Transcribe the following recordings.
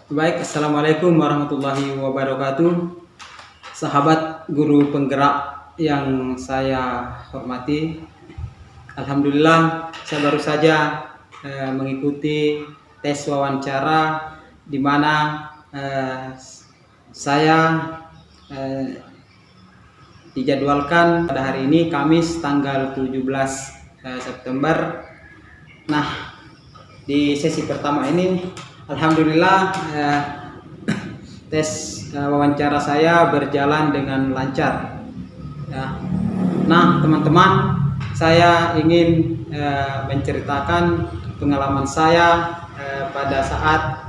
Baik, Assalamualaikum warahmatullahi wabarakatuh. Sahabat guru penggerak yang saya hormati, Alhamdulillah saya baru saja mengikuti tes wawancara di mana saya dijadwalkan pada hari ini Kamis tanggal 17 September. Nah, di sesi pertama ini Alhamdulillah tes wawancara saya berjalan dengan lancar ya. Nah teman-teman, saya ingin menceritakan pengalaman saya pada saat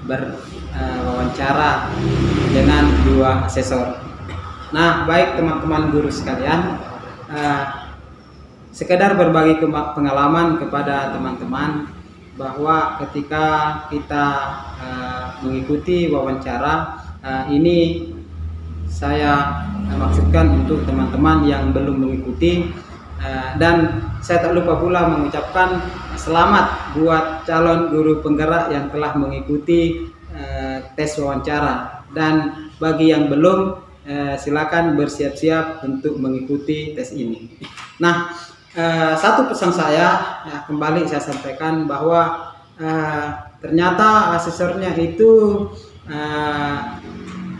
berwawancara dengan dua asesor. Nah baik teman-teman guru sekalian, sekedar berbagi pengalaman kepada teman-teman bahwa ketika kita mengikuti wawancara ini, saya maksudkan untuk teman-teman yang belum mengikuti, dan saya tak lupa pula mengucapkan selamat buat calon guru penggerak yang telah mengikuti tes wawancara, dan bagi yang belum silakan bersiap-siap untuk mengikuti tes ini. Nah, satu pesan saya kembali saya sampaikan bahwa ternyata asesornya itu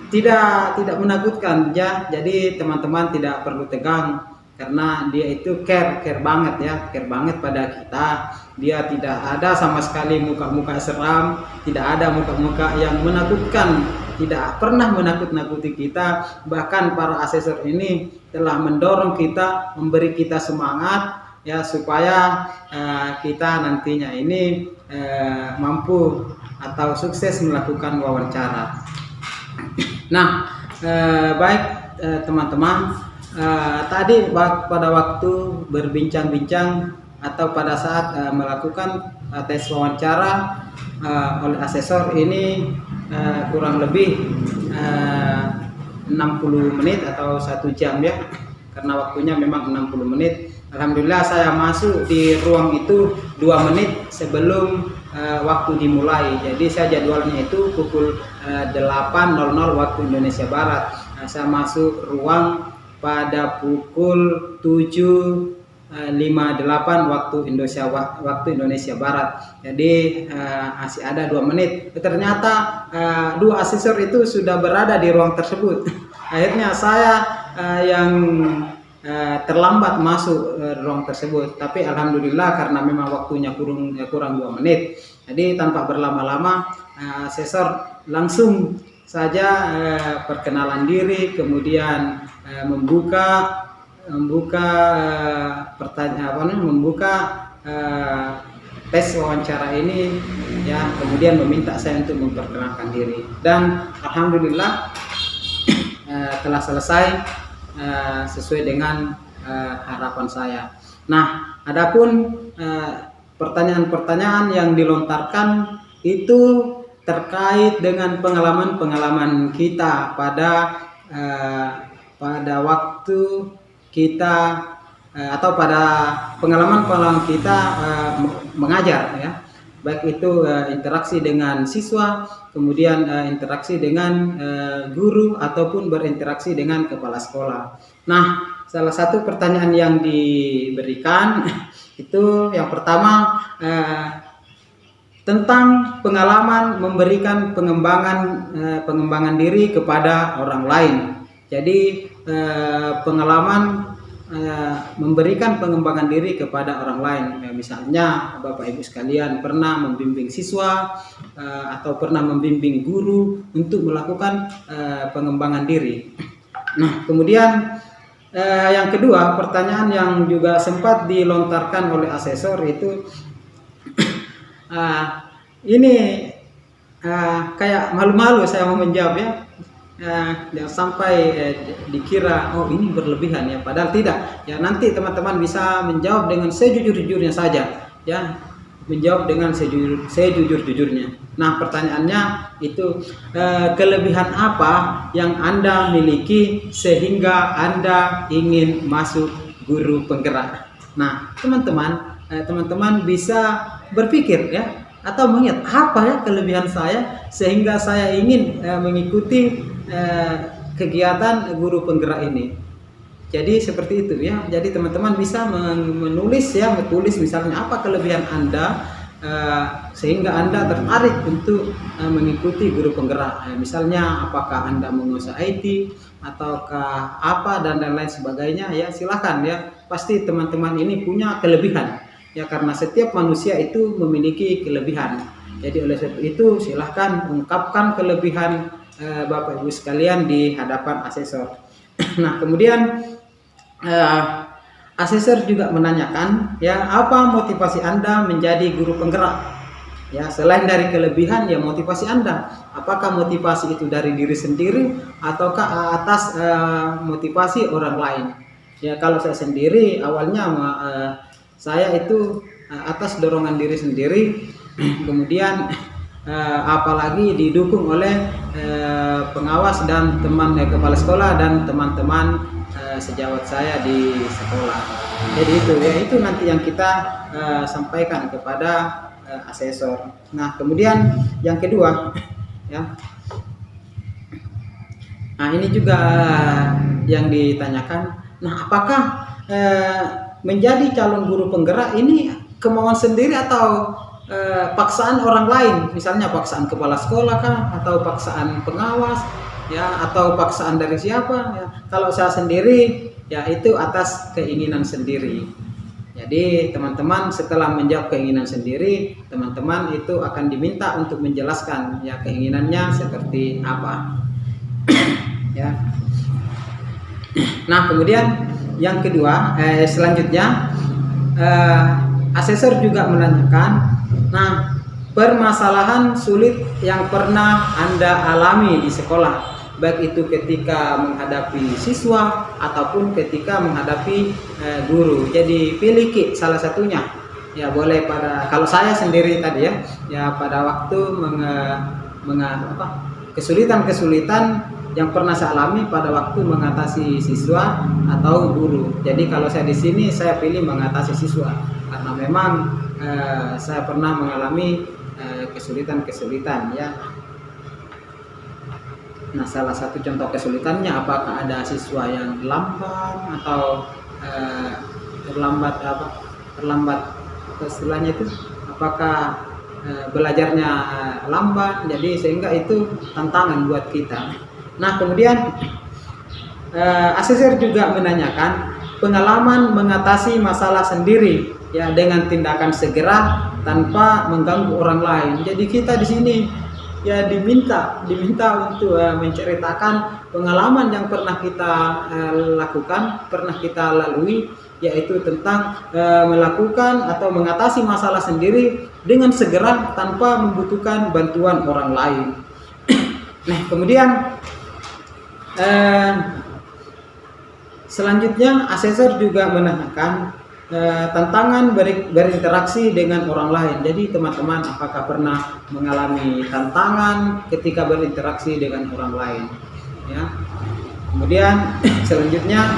tidak menakutkan ya. Jadi teman-teman tidak perlu tegang karena dia itu care banget pada kita. Dia tidak ada sama sekali muka-muka seram, tidak ada muka-muka yang menakutkan, tidak pernah menakut-nakuti kita. Bahkan para asesor ini telah mendorong kita, memberi kita semangat ya, supaya kita nantinya ini mampu atau sukses melakukan wawancara. Nah, baik teman-teman, tadi pada waktu berbincang-bincang atau pada saat melakukan tes wawancara oleh asesor ini kurang lebih 60 menit atau 1 jam ya, karena waktunya memang 60 menit. Alhamdulillah saya masuk di ruang itu 2 menit sebelum waktu dimulai. Jadi saya jadwalnya itu pukul 8.00 waktu Indonesia Barat. Saya masuk ruang pada pukul 7.58 waktu Indonesia Barat. Jadi masih ada 2 menit. Ternyata dua asesor itu sudah berada di ruang tersebut. Akhirnya saya yang terlambat masuk ruang tersebut. Tapi alhamdulillah karena memang waktunya kurang 2 menit. Jadi tanpa berlama-lama asesor langsung saja perkenalan diri, kemudian membuka tes wawancara ini ya, kemudian meminta saya untuk memperkenalkan diri, dan alhamdulillah telah selesai sesuai dengan harapan saya. Nah, adapun pertanyaan-pertanyaan yang dilontarkan itu terkait dengan pengalaman-pengalaman kita pada waktu kita atau pada pengalaman-pengalaman kita mengajar ya, baik itu interaksi dengan siswa, kemudian interaksi dengan guru ataupun berinteraksi dengan kepala sekolah. Nah, salah satu pertanyaan yang diberikan itu yang pertama tentang pengalaman memberikan pengembangan diri kepada orang lain. Jadi pengalaman memberikan pengembangan diri kepada orang lain, misalnya Bapak Ibu sekalian pernah membimbing siswa atau pernah membimbing guru untuk melakukan pengembangan diri. Nah, kemudian yang kedua, pertanyaan yang juga sempat dilontarkan oleh asesor itu ini kayak malu-malu saya mau menjawab ya. Jangan sampai dikira oh ini berlebihan ya, padahal tidak ya. Nanti teman-teman bisa menjawab dengan sejujur-jujurnya saja ya, menjawab dengan sejujur-jujurnya. Nah, pertanyaannya itu kelebihan apa yang Anda miliki sehingga Anda ingin masuk guru penggerak. Nah, teman-teman bisa berpikir ya, atau mengingat apa ya kelebihan saya sehingga saya ingin mengikuti kegiatan guru penggerak ini. Jadi seperti itu ya. Jadi teman-teman bisa menulis ya, menulis misalnya apa kelebihan Anda sehingga Anda tertarik untuk mengikuti guru penggerak. Misalnya apakah Anda menguasai IT ataukah apa dan lain-lain sebagainya ya, silakan ya. Pasti teman-teman ini punya kelebihan ya, karena setiap manusia itu memiliki kelebihan. Jadi oleh sebab itu silahkan ungkapkan kelebihan Bapak Ibu sekalian di hadapan asesor. Nah kemudian asesor juga menanyakan ya, apa motivasi Anda menjadi guru penggerak? Ya, selain dari kelebihan ya motivasi Anda. Apakah motivasi itu dari diri sendiri ataukah atas motivasi orang lain? Ya kalau saya sendiri awalnya saya itu atas dorongan diri sendiri, kemudian apalagi didukung oleh pengawas dan teman kepala sekolah dan teman-teman sejawat saya di sekolah. Jadi itu ya, itu nanti yang kita sampaikan kepada asesor. Nah kemudian yang kedua ya, nah ini juga yang ditanyakan. Nah apakah menjadi calon guru penggerak ini kemauan sendiri atau paksaan orang lain, misalnya paksaan kepala sekolah kah, atau paksaan pengawas ya, atau paksaan dari siapa ya? Kalau saya sendiri ya itu atas keinginan sendiri. Jadi teman-teman setelah menjawab keinginan sendiri, teman-teman itu akan diminta untuk menjelaskan ya keinginannya seperti apa ya. Nah kemudian yang kedua selanjutnya asesor juga menanyakan, nah permasalahan sulit yang pernah Anda alami di sekolah, baik itu ketika menghadapi siswa ataupun ketika menghadapi guru. Jadi pilih salah satunya ya, boleh pada, kalau saya sendiri tadi ya pada waktu kesulitan yang pernah saya alami pada waktu mengatasi siswa atau guru. Jadi kalau saya di sini saya pilih mengatasi siswa karena memang saya pernah mengalami kesulitan ya. Nah salah satu contoh kesulitannya, apakah ada siswa yang lambat atau terlambat istilahnya itu, apakah belajarnya lambat, jadi sehingga itu tantangan buat kita. Nah kemudian asesor juga menanyakan pengalaman mengatasi masalah sendiri ya dengan tindakan segera tanpa mengganggu orang lain. Jadi kita di sini ya diminta untuk menceritakan pengalaman yang pernah kita lakukan, pernah kita lalui, yaitu tentang melakukan atau mengatasi masalah sendiri dengan segera tanpa membutuhkan bantuan orang lain. Nah kemudian selanjutnya asesor juga menanyakan tantangan berinteraksi dengan orang lain. Jadi teman-teman apakah pernah mengalami tantangan ketika berinteraksi dengan orang lain ya. Kemudian selanjutnya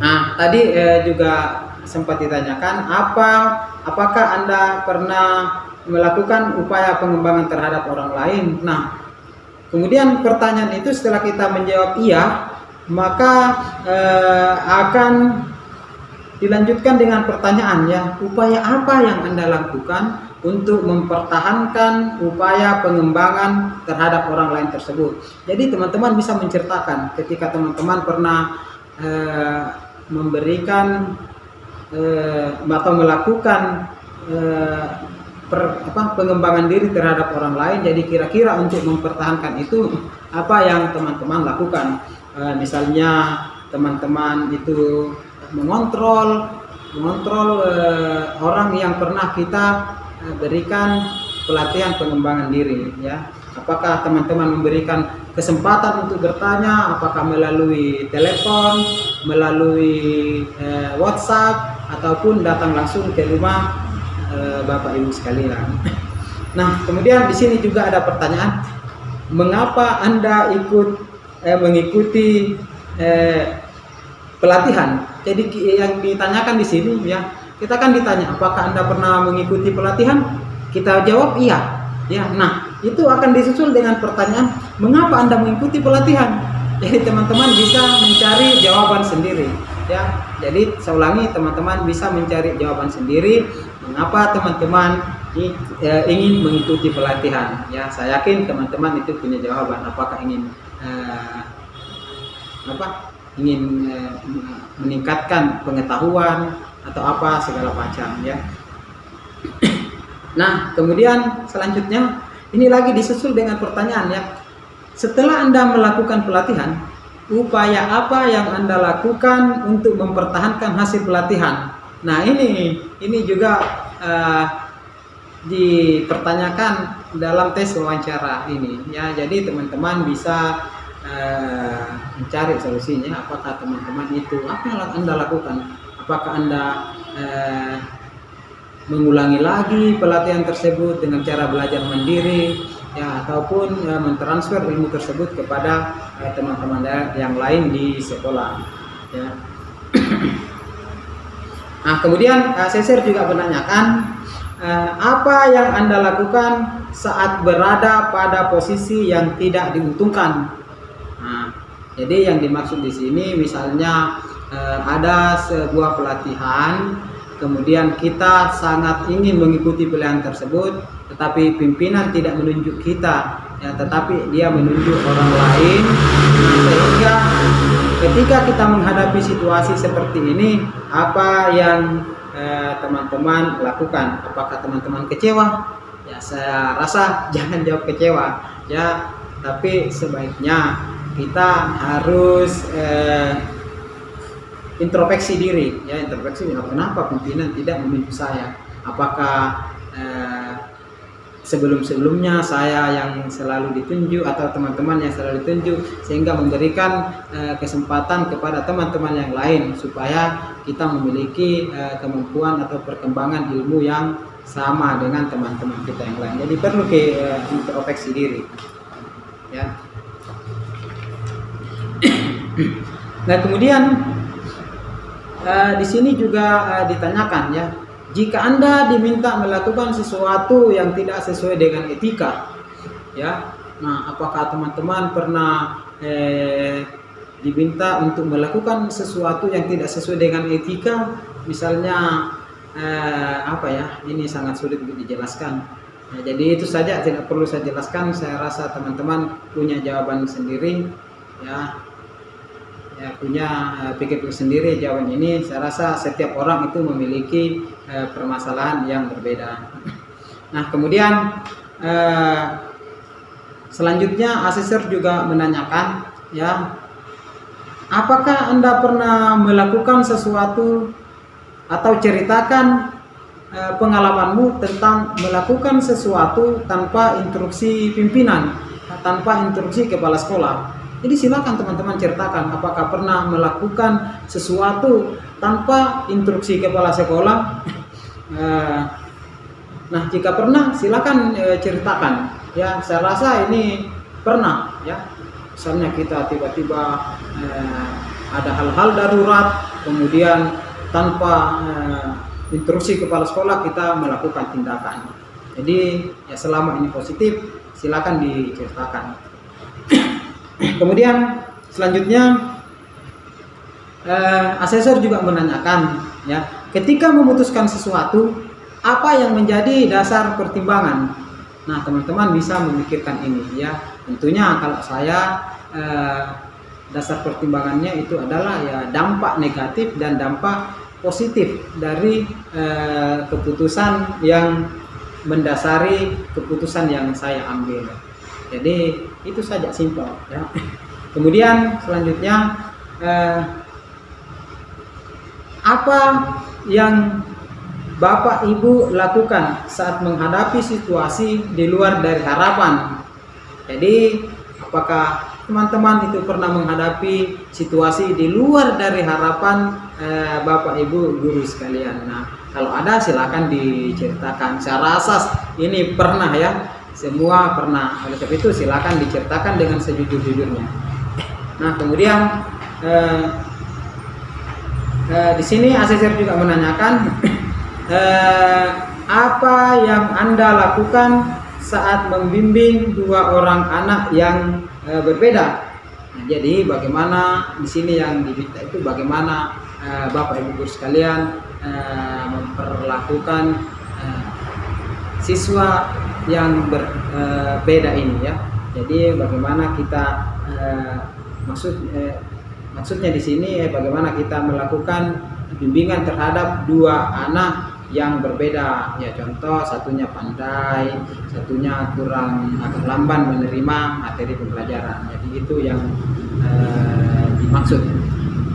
nah tadi juga sempat ditanyakan apakah Anda pernah melakukan upaya pengembangan terhadap orang lain. Nah kemudian pertanyaan itu setelah kita menjawab iya, maka akan dilanjutkan dengan pertanyaan ya, upaya apa yang Anda lakukan untuk mempertahankan upaya pengembangan terhadap orang lain tersebut. Jadi teman-teman bisa menceritakan ketika teman-teman pernah memberikan atau melakukan pengembangan diri terhadap orang lain. Jadi kira-kira untuk mempertahankan itu apa yang teman-teman lakukan? Misalnya teman-teman itu mengontrol orang yang pernah kita berikan pelatihan pengembangan diri ya. Apakah teman-teman memberikan kesempatan untuk bertanya, apakah melalui telepon, melalui WhatsApp, ataupun datang langsung ke rumah Bapak Ibu sekalian. Nah, kemudian di sini juga ada pertanyaan, mengapa Anda mengikuti pelatihan Jadi yang ditanyakan di sini ya, kita kan ditanya apakah Anda pernah mengikuti pelatihan? Kita jawab iya. Ya, nah itu akan disusul dengan pertanyaan mengapa Anda mengikuti pelatihan. Jadi teman-teman bisa mencari jawaban sendiri. Ya, jadi saya ulangi, teman-teman bisa mencari jawaban sendiri mengapa teman-teman ingin mengikuti pelatihan. Ya, saya yakin teman-teman itu punya jawaban. Apakah ingin meningkatkan pengetahuan atau apa segala macam ya. Nah, kemudian selanjutnya ini lagi disusul dengan pertanyaan ya. Setelah Anda melakukan pelatihan, upaya apa yang Anda lakukan untuk mempertahankan hasil pelatihan? Nah, ini juga dipertanyakan dalam tes wawancara ini ya. Jadi teman-teman bisa mencari solusinya. Apakah teman-teman itu apa yang Anda lakukan? Apakah Anda mengulangi lagi pelatihan tersebut dengan cara belajar mandiri ya, ataupun mentransfer ilmu tersebut kepada teman-teman yang lain di sekolah ya. Nah, kemudian Cesar juga menanyakan apa yang Anda lakukan saat berada pada posisi yang tidak diuntungkan. Nah, jadi yang dimaksud di sini misalnya ada sebuah pelatihan, kemudian kita sangat ingin mengikuti pilihan tersebut, tetapi pimpinan tidak menunjuk kita, ya, tetapi dia menunjuk orang lain. Nah, sehingga ketika kita menghadapi situasi seperti ini, apa yang teman-teman lakukan? Apakah teman-teman kecewa? Ya, saya rasa jangan jawab kecewa, ya, tapi sebaiknya kita harus introspeksi diri ya. Introspeksi, kenapa pimpinan tidak menunjuk saya? Apakah sebelum-sebelumnya saya yang selalu ditunjuk atau teman-teman yang selalu ditunjuk, sehingga memberikan kesempatan kepada teman-teman yang lain supaya kita memiliki kemampuan atau perkembangan ilmu yang sama dengan teman-teman kita yang lain. Jadi perlu introspeksi diri ya. Nah, kemudian di sini juga ditanyakan ya, jika Anda diminta melakukan sesuatu yang tidak sesuai dengan etika, ya, nah apakah teman-teman pernah diminta untuk melakukan sesuatu yang tidak sesuai dengan etika? Misalnya apa ya? Ini sangat sulit untuk dijelaskan. Nah, jadi itu saja, tidak perlu saya jelaskan. Saya rasa teman-teman punya jawaban sendiri, ya. Ya, punya pikir sendiri jawaban ini. Saya rasa setiap orang itu memiliki permasalahan yang berbeda. Nah, kemudian selanjutnya asesor juga menanyakan ya, apakah Anda pernah melakukan sesuatu atau ceritakan pengalamanmu tentang melakukan sesuatu tanpa instruksi pimpinan, tanpa instruksi kepala sekolah. Jadi silakan teman-teman ceritakan apakah pernah melakukan sesuatu tanpa instruksi kepala sekolah. Nah, jika pernah silakan ceritakan. Ya, saya rasa ini pernah ya. Misalnya kita tiba-tiba ada hal-hal darurat, kemudian tanpa instruksi kepala sekolah kita melakukan tindakan. Jadi ya selama ini positif silakan diceritakan. Kemudian selanjutnya asesor juga menanyakan ya, ketika memutuskan sesuatu apa yang menjadi dasar pertimbangan. Nah, teman-teman bisa memikirkan ini ya. Tentunya kalau saya dasar pertimbangannya itu adalah ya dampak negatif dan dampak positif dari keputusan yang mendasari keputusan yang saya ambil. Jadi itu saja, simpel ya. Kemudian selanjutnya apa yang Bapak Ibu lakukan saat menghadapi situasi di luar dari harapan? Jadi apakah teman-teman itu pernah menghadapi situasi di luar dari harapan Bapak Ibu guru sekalian? Nah, kalau ada silakan diceritakan. Saya rasa ini pernah ya. Semua pernah, oleh sebab itu silakan diceritakan dengan sejujur-jujurnya. Nah, kemudian Di sini asesor juga menanyakan apa yang Anda lakukan saat membimbing dua orang anak yang berbeda. Nah, jadi bagaimana di sini yang diminta itu bagaimana Bapak Ibu guru sekalian memperlakukan siswa yang berbeda ini ya. Jadi bagaimana kita maksudnya di sini bagaimana kita melakukan bimbingan terhadap dua anak yang berbeda ya, contoh satunya pandai, satunya kurang agak lamban menerima materi pembelajaran. Jadi itu yang dimaksud.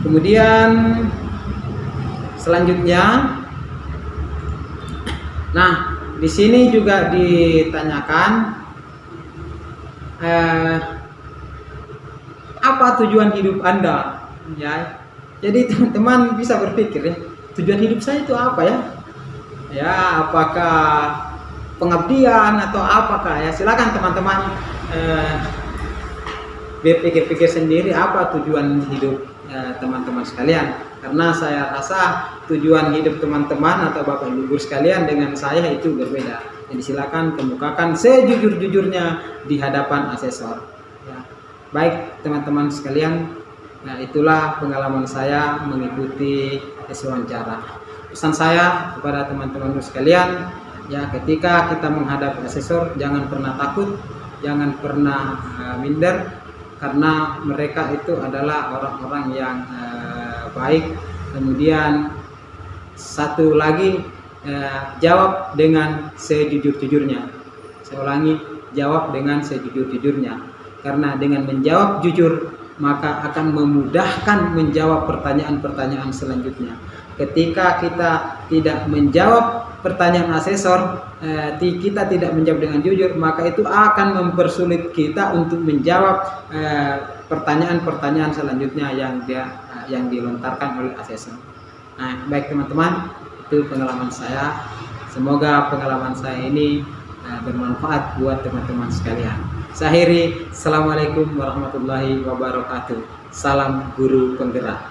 Kemudian selanjutnya, nah di sini juga ditanyakan apa tujuan hidup Anda ya. Jadi teman-teman bisa berpikir ya, tujuan hidup saya itu apa ya? Ya, apakah pengabdian atau apakah ya? Silakan teman-teman berpikir-pikir sendiri apa tujuan hidup teman-teman sekalian. Karena saya rasa tujuan hidup teman-teman atau Bapak Ibu guru sekalian dengan saya itu berbeda. Jadi silakan kemukakan sejujur-jujurnya di hadapan asesor. Ya. Baik teman-teman sekalian, nah itulah pengalaman saya mengikuti tes wawancara. Pesan saya kepada teman-teman sekalian, ya ketika kita menghadapi asesor jangan pernah takut, jangan pernah minder, karena mereka itu adalah orang-orang yang baik. Kemudian satu lagi, jawab dengan sejujur-jujurnya. Saya ulangi, jawab dengan sejujur-jujurnya, karena dengan menjawab jujur maka akan memudahkan menjawab pertanyaan-pertanyaan selanjutnya. Ketika kita tidak menjawab pertanyaan asesor, kita tidak menjawab dengan jujur, maka itu akan mempersulit kita untuk menjawab pertanyaan-pertanyaan selanjutnya yang dilontarkan oleh asesor. Nah, baik teman-teman, itu pengalaman saya. Semoga pengalaman saya ini bermanfaat buat teman-teman sekalian. Saya akhiri, Assalamualaikum warahmatullahi wabarakatuh. Salam guru penggerak.